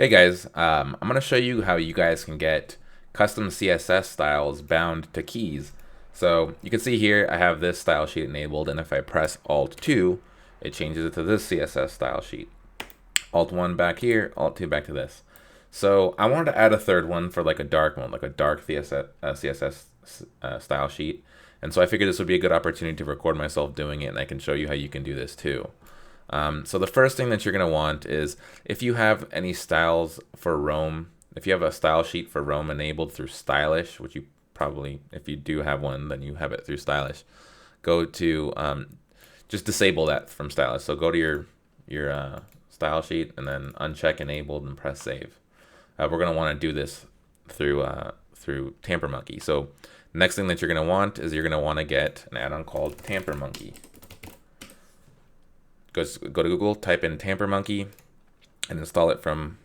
Hey guys, I'm going to show you how you guys can get custom CSS styles bound to keys. So you can see here I have this style sheet enabled, and if I press Alt 2, it changes it to this CSS style sheet. Alt 1 back here, Alt 2 back to this. So I wanted to add a third one for like a dark one, like a dark CSS style sheet. And so I figured this would be a good opportunity to record myself doing it, and I can show you how you can do this too. So the first thing that you're going to want is if you have any styles for Rome, if you have a style sheet for Rome enabled through Stylish, which you probably, if you do have one, then you have it through Stylish, go to, just disable that from Stylish. So go to your style sheet and then uncheck enabled and press save. We're going to want to do this through Tamper Monkey. So next thing that you're going to want is you're going to want to get an add-on called Tamper Monkey. Go to Google, type in Tamper Monkey, and install it from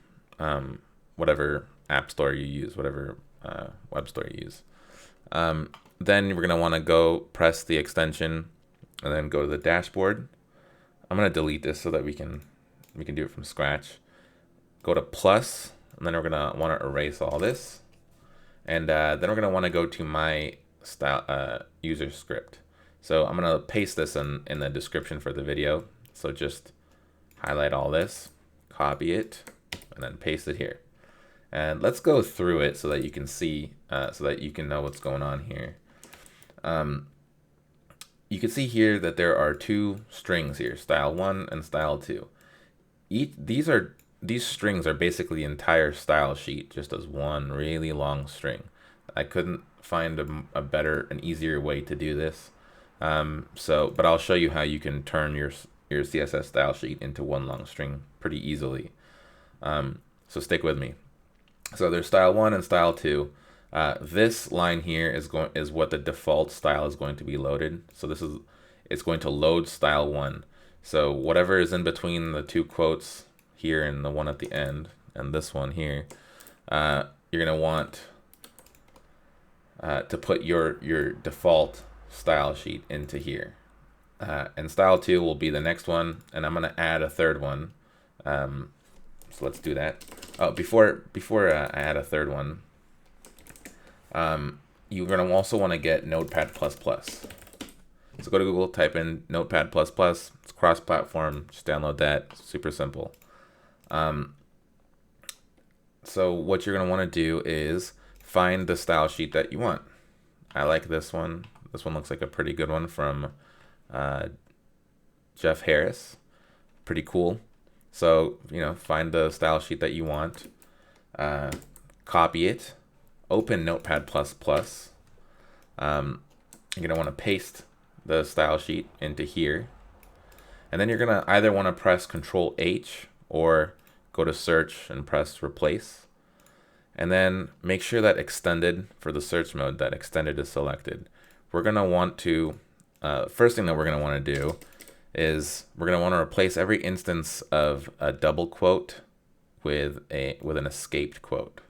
whatever app store you use, whatever web store you use. Then we're going to want to go press the extension and then go to the dashboard. I'm going to delete this so that we can do it from scratch. Go to plus, and then we're going to want to erase all this. And then we're going to want to go to my style user script. So I'm going to paste this in the description for the video. So just highlight all this, copy it, and then paste it here. And let's go through it so that you can see, so that you can know what's going on here. You can see here that there are two strings here, style 1 and style 2. These strings are basically the entire style sheet, just as one really long string. I couldn't find a better, an easier way to do this. But I'll show you how you can turn your CSS style sheet into one long string pretty easily. So stick with me. So there's style 1 and style 2. This line here is what the default style is going to be loaded. So it's going to load style 1. So whatever is in between the two quotes here and the one at the end and this one here, you're going to want to put your default style sheet into here. And style 2 will be the next one, and I'm going to add a third one. So let's do that. Oh, before I add a third one, you're going to also want to get Notepad++. So go to Google, type in Notepad++. It's cross-platform. Just download that. It's super simple. So what you're going to want to do is find the style sheet that you want. I like this one. This one looks like a pretty good one from Jeff Harris. Pretty cool. So, find the style sheet that you want, copy it, open Notepad++. You're going to want to paste the style sheet into here. And then you're going to either want to press Control H or go to search and press replace. And then make sure that extended, for the search mode, that extended is selected. We're going to want to, first thing that we're going to want to do is we're going to want to replace every instance of a double quote with an escaped quote.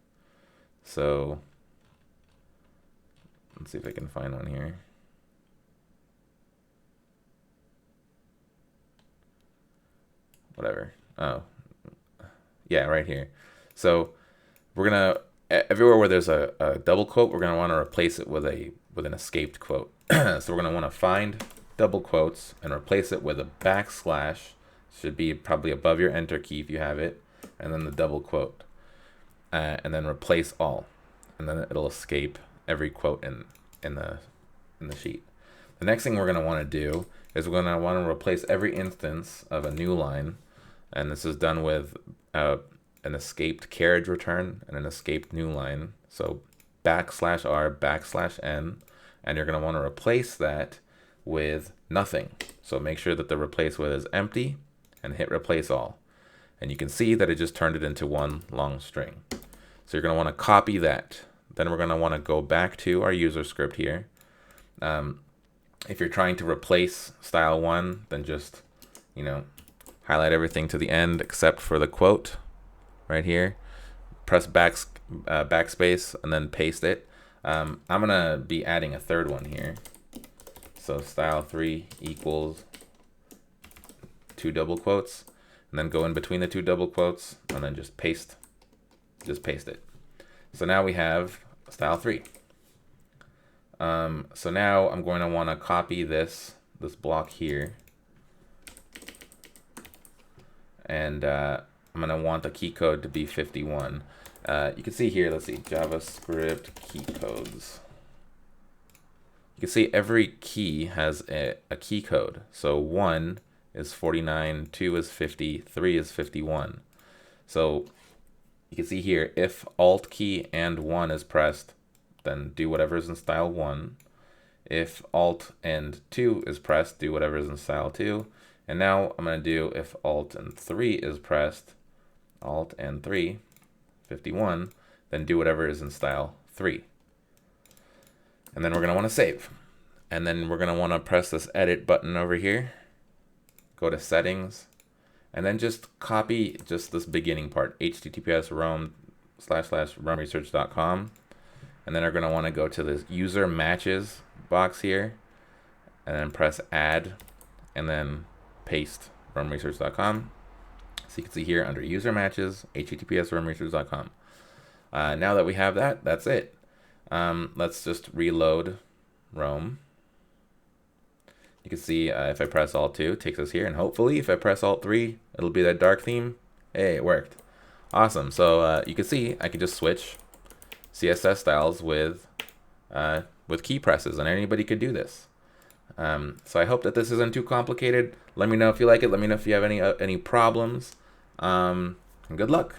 So let's see if I can find one here. Whatever. Oh, yeah, right here. So we're gonna, everywhere where there's a double quote, we're gonna want to replace it with an escaped quote. So we're gonna want to find double quotes and replace it with a backslash. Should be probably above your enter key if you have it, and then the double quote, and then replace all, and then it'll escape every quote in the sheet. The next thing we're gonna want to do is we're gonna want to replace every instance of a new line, and this is done with an escaped carriage return and an escaped new line. So /r/n, and you're going to want to replace that with nothing. So make sure that the replace with is empty and hit replace all. And you can see that it just turned it into one long string. So you're going to want to copy that. Then we're going to want to go back to our user script here. If you're trying to replace style 1, then just, highlight everything to the end except for the quote right here. Press backspace and then paste it. I'm going to be adding a third one here. So style 3 equals 2 double quotes, and then go in between the 2 double quotes and then just paste just paste it. So now we have style 3. So now I'm going to want to copy this block here, and I'm going to want the key code to be 51. You can see here, let's see, JavaScript key codes. You can see every key has a key code. So 1 is 49, 2 is 50, 3 is 51. So you can see here, if Alt key and 1 is pressed, then do whatever is in style 1. If Alt and 2 is pressed, do whatever is in style 2. And now I'm going to do if Alt and 3 is pressed, Alt and 3, 51, then do whatever is in style 3. And then we're going to want to save. And then we're going to want to press this edit button over here, go to settings, and then just copy just this beginning part, https://roamresearch.com. And then we're going to want to go to this user matches box here, and then press add, and then paste roamresearch.com. So you can see here under user matches, https://roamresearch.com. Now that we have that, that's it. Let's just reload Roam. You can see if I press Alt 2, it takes us here, and hopefully if I press Alt 3, it'll be that dark theme. Hey, it worked. Awesome. So you can see I can just switch CSS styles with key presses, and anybody could do this. So I hope that this isn't too complicated. Let me know if you like it. Let me know if you have any problems. And good luck.